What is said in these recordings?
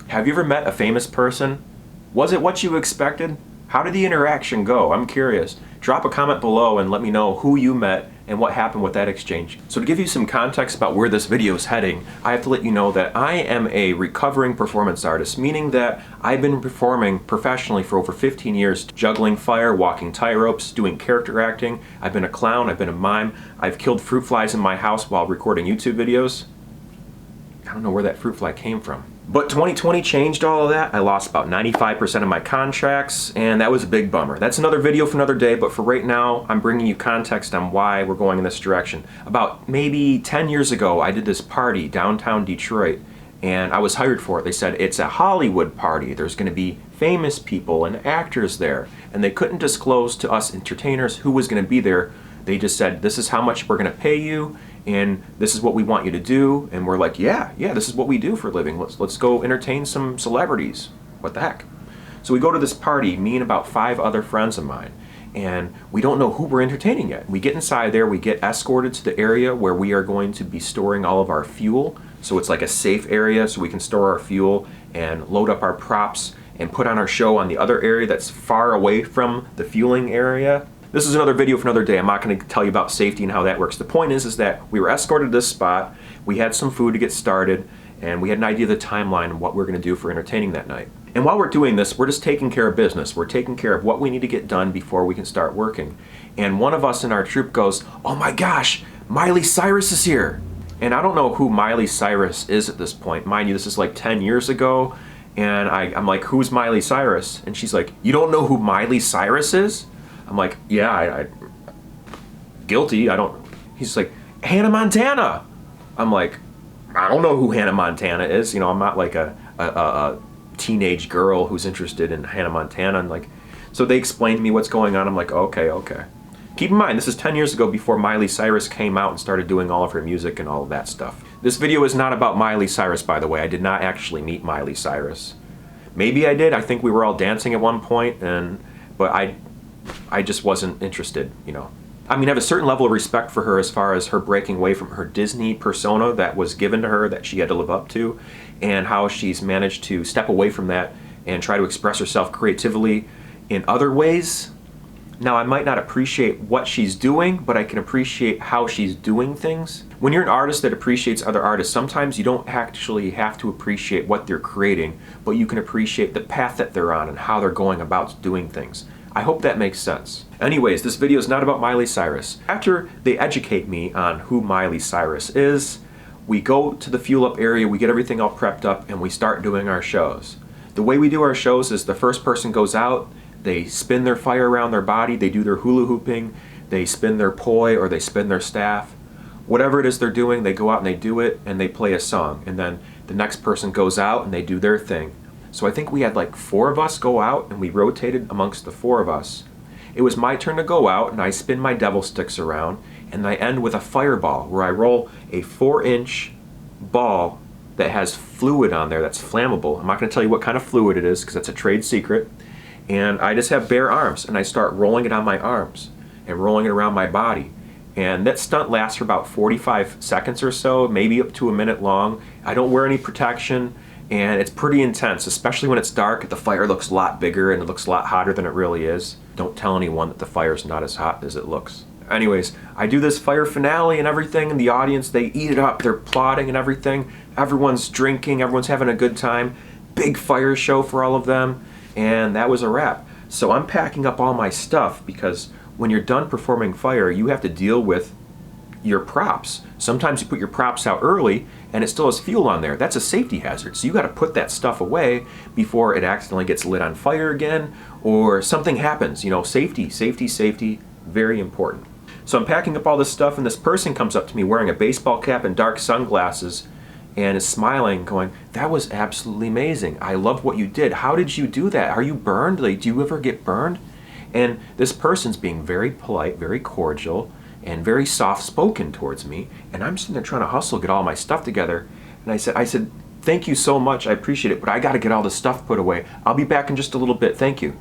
Have you ever met a famous person? Was it what you expected? How did the interaction go? I'm curious. Drop a comment below and let me know who you met and what happened with that exchange. So to give you some context about where this video is heading, I have to let you know that I am a recovering performance artist, meaning that I've been performing professionally for over 15 years, juggling fire, walking tie ropes, doing character acting. I've been a clown, I've been a mime, I've killed fruit flies in my house while recording YouTube videos. I don't know where that fruit fly came from. But 2020 changed all of that. I lost about 95% of my contracts, and that was a big bummer. That's another video for another day, but for right now, I'm bringing you context on why we're going in this direction. About maybe 10 years ago, I did this party downtown Detroit, and I was hired for it. They said, it's a Hollywood party. There's gonna be famous people and actors there, and they couldn't disclose to us entertainers who was gonna be there. They just said, this is how much we're gonna pay you, and this is what we want you to do. And we're like, yeah, this is what we do for a living. Let's go entertain some celebrities. What the heck? So we go to this party, me and about 5 other friends of mine, and we don't know who we're entertaining yet. We get inside there, we get escorted to the area where we are going to be storing all of our fuel. So it's like a safe area so we can store our fuel and load up our props and put on our show on the other area that's far away from the fueling area. This is another video for another day. I'm not going to tell you about safety and how that works. The point is that we were escorted to this spot, we had some food to get started, and we had an idea of the timeline and what we're going to do for entertaining that night. And while we're doing this, we're just taking care of business. We're taking care of what we need to get done before we can start working. And one of us in our troupe goes, oh my gosh, Miley Cyrus is here. And I don't know who Miley Cyrus is at this point. Mind you, this is like 10 years ago. And I'm like, who's Miley Cyrus? And she's like, you don't know who Miley Cyrus is? I'm like, yeah, I guilty, I don't. He's like, Hannah Montana. I'm like, I don't know who Hannah Montana is. You know, I'm not like a teenage girl who's interested in Hannah Montana. And like, so they explained to me what's going on. I'm like, okay. Keep in mind, this is 10 years ago before Miley Cyrus came out and started doing all of her music and all of that stuff. This video is not about Miley Cyrus, by the way. I did not actually meet Miley Cyrus. Maybe I did. I think we were all dancing at one point, but I just wasn't interested, you know. I mean, I have a certain level of respect for her as far as her breaking away from her Disney persona that was given to her that she had to live up to, and how she's managed to step away from that and try to express herself creatively in other ways. Now, I might not appreciate what she's doing, but I can appreciate how she's doing things. When you're an artist that appreciates other artists, sometimes you don't actually have to appreciate what they're creating, but you can appreciate the path that they're on and how they're going about doing things. I hope that makes sense. Anyways, this video is not about Miley Cyrus. After they educate me on who Miley Cyrus is, we go to the fuel up area, we get everything all prepped up, and we start doing our shows. The way we do our shows is the first person goes out, they spin their fire around their body, they do their hula hooping, they spin their poi or they spin their staff. Whatever it is they're doing, they go out and they do it, and they play a song. And then the next person goes out and they do their thing. So I think we had like 4 of us go out, and we rotated amongst the 4 of us. It was my turn to go out, and I spin my devil sticks around, and I end with a fireball where I roll a 4-inch ball that has fluid on there that's flammable. I'm not going to tell you what kind of fluid it is because that's a trade secret. And I just have bare arms, and I start rolling it on my arms and rolling it around my body. And that stunt lasts for about 45 seconds or so, maybe up to a minute long. I don't wear any protection. And it's pretty intense, especially when it's dark. The fire looks a lot bigger and it looks a lot hotter than it really is. Don't tell anyone that the fire's not as hot as it looks. Anyways, I do this fire finale and everything, and the audience, they eat it up. They're applauding and everything. Everyone's drinking, everyone's having a good time. Big fire show for all of them, and that was a wrap. So I'm packing up all my stuff because when you're done performing fire, you have to deal with your props. Sometimes you put your props out early and it still has fuel on there. That's a safety hazard. So you got to put that stuff away before it accidentally gets lit on fire again or something happens. You know, safety, very important. So I'm packing up all this stuff, and this person comes up to me wearing a baseball cap and dark sunglasses and is smiling, going, that was absolutely amazing. I love what you did. How did you do that? Are you burned? Like, do you ever get burned? And this person's being very polite, very cordial, and very soft-spoken towards me, and I'm sitting there trying to hustle, get all my stuff together, and I said, thank you so much, I appreciate it, but I gotta get all this stuff put away. I'll be back in just a little bit, thank you.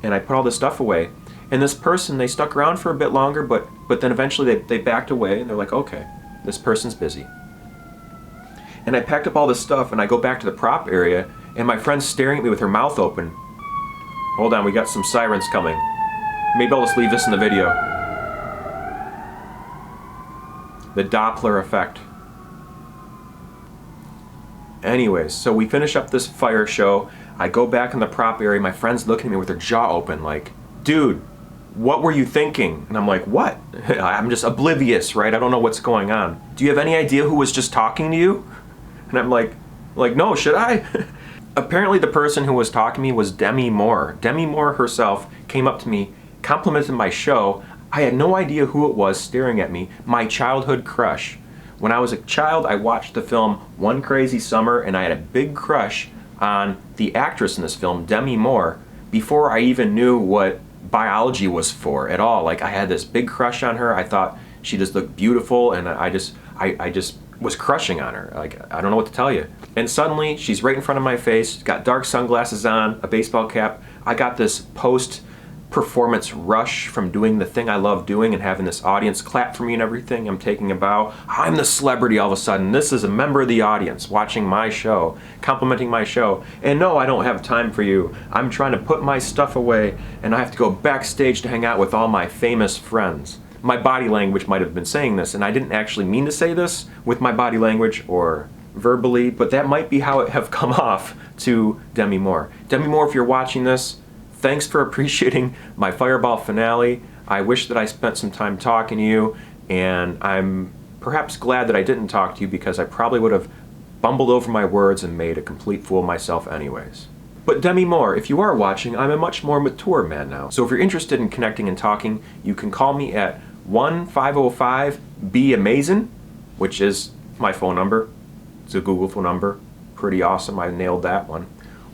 And I put all this stuff away, and this person, they stuck around for a bit longer, but then eventually they backed away, and they're like, okay, this person's busy. And I packed up all this stuff, and I go back to the prop area, and my friend's staring at me with her mouth open. Hold on, we got some sirens coming. Maybe I'll just leave this in the video. The Doppler effect. Anyways, so we finish up this fire show. I go back in the prop area. My friend's looking at me with her jaw open like, dude, what were you thinking? And I'm like, what? I'm just oblivious, right? I don't know what's going on. Do you have any idea who was just talking to you? And I'm like, no, should I? Apparently the person who was talking to me was Demi Moore. Demi Moore herself came up to me, complimented my show. I had no idea who it was staring at me. My childhood crush. When I was a child, I watched the film One Crazy Summer, and I had a big crush on the actress in this film, Demi Moore, before I even knew what biology was for at all. Like, I had this big crush on her. I thought she just looked beautiful, and I just was crushing on her. Like, I don't know what to tell you. And suddenly, she's right in front of my face, got dark sunglasses on, a baseball cap. I got this post-performance rush from doing the thing I love doing and having this audience clap for me and everything. I'm taking a bow. I'm the celebrity all of a sudden. This is a member of the audience watching my show, complimenting my show. And no, I don't have time for you. I'm trying to put my stuff away, and I have to go backstage to hang out with all my famous friends. My body language might have been saying this, and I didn't actually mean to say this with my body language or verbally, but that might be how it have come off to Demi Moore. Demi Moore, if you're watching this, thanks for appreciating my Fireball finale. I wish that I spent some time talking to you, and I'm perhaps glad that I didn't talk to you because I probably would have bumbled over my words and made a complete fool of myself anyways. But Demi Moore, if you are watching, I'm a much more mature man now. So if you're interested in connecting and talking, you can call me at 1-505-B-AMAZIN, which is my phone number. It's a Google phone number. Pretty awesome, I nailed that one.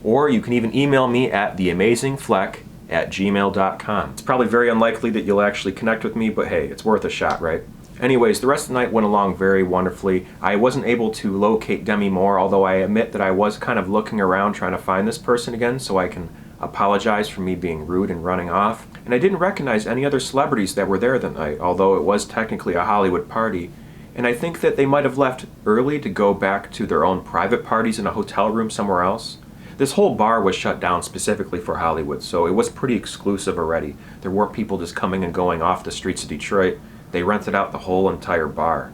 Or you can even email me at TheAmazingFlec@gmail.com. It's probably very unlikely that you'll actually connect with me, but hey, it's worth a shot, right? Anyways, the rest of the night went along very wonderfully. I wasn't able to locate Demi Moore, although I admit that I was kind of looking around trying to find this person again so I can apologize for me being rude and running off. And I didn't recognize any other celebrities that were there that night, although it was technically a Hollywood party. And I think that they might have left early to go back to their own private parties in a hotel room somewhere else. This whole bar was shut down specifically for Hollywood, so it was pretty exclusive already. There weren't people just coming and going off the streets of Detroit. They rented out the whole entire bar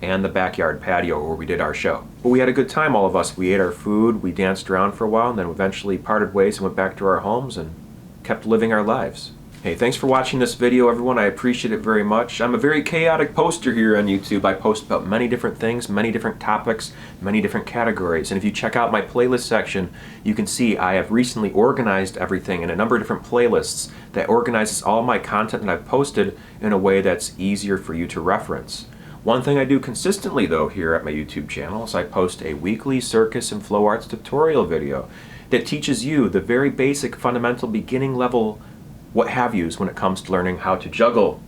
and the backyard patio where we did our show. But we had a good time, all of us. We ate our food, we danced around for a while, and then eventually parted ways and went back to our homes and kept living our lives. Hey, thanks for watching this video, everyone. I appreciate it very much. I'm a very chaotic poster here on YouTube. I post about many different things, many different topics, many different categories. And if you check out my playlist section, you can see I have recently organized everything in a number of different playlists that organizes all my content that I've posted in a way that's easier for you to reference. One thing I do consistently, though, here at my YouTube channel is I post a weekly circus and flow arts tutorial video that teaches you the very basic, fundamental, beginning level what have yous when it comes to learning how to juggle,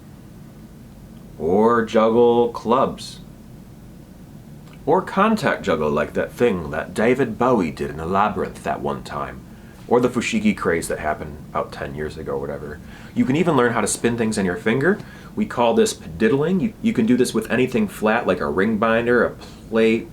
or juggle clubs, or contact juggle like that thing that David Bowie did in the Labyrinth that one time, or the fushigi craze that happened about 10 years ago or whatever. You can even learn how to spin things on your finger. We call this pediddling. You can do this with anything flat like a ring binder, a plate,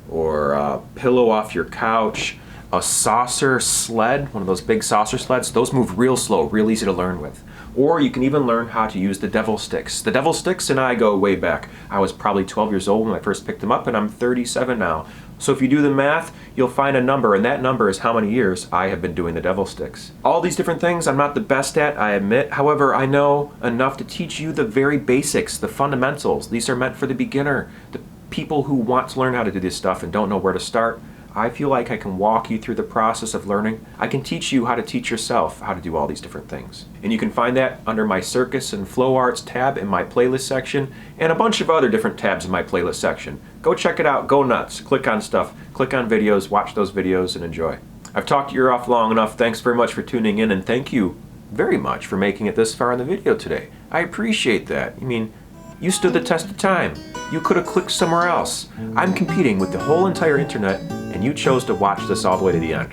or a pillow off your couch, a saucer sled, one of those big saucer sleds. Those move real slow, real easy to learn with. Or you can even learn how to use the devil sticks. The devil sticks and I go way back. I was probably 12 years old when I first picked them up, and I'm 37 now. So if you do the math, you'll find a number, and that number is how many years I have been doing the devil sticks. All these different things I'm not the best at, I admit. However, I know enough to teach you the very basics, the fundamentals. These are meant for the beginner, the people who want to learn how to do this stuff and don't know where to start. I feel like I can walk you through the process of learning. I can teach you how to teach yourself how to do all these different things. And you can find that under my Circus and Flow Arts tab in my playlist section, and a bunch of other different tabs in my playlist section. Go check it out, go nuts, click on stuff, click on videos, watch those videos, and enjoy. I've talked your ear off long enough. Thanks very much for tuning in, and thank you very much for making it this far in the video today. I appreciate that. I mean, you stood the test of time. You could have clicked somewhere else. I'm competing with the whole entire internet, and you chose to watch this all the way to the end.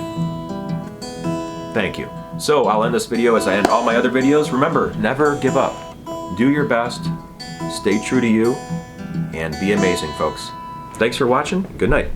Thank you. So I'll end this video as I end all my other videos. Remember, never give up. Do your best, stay true to you, and be amazing, folks. Thanks for watching. Good night.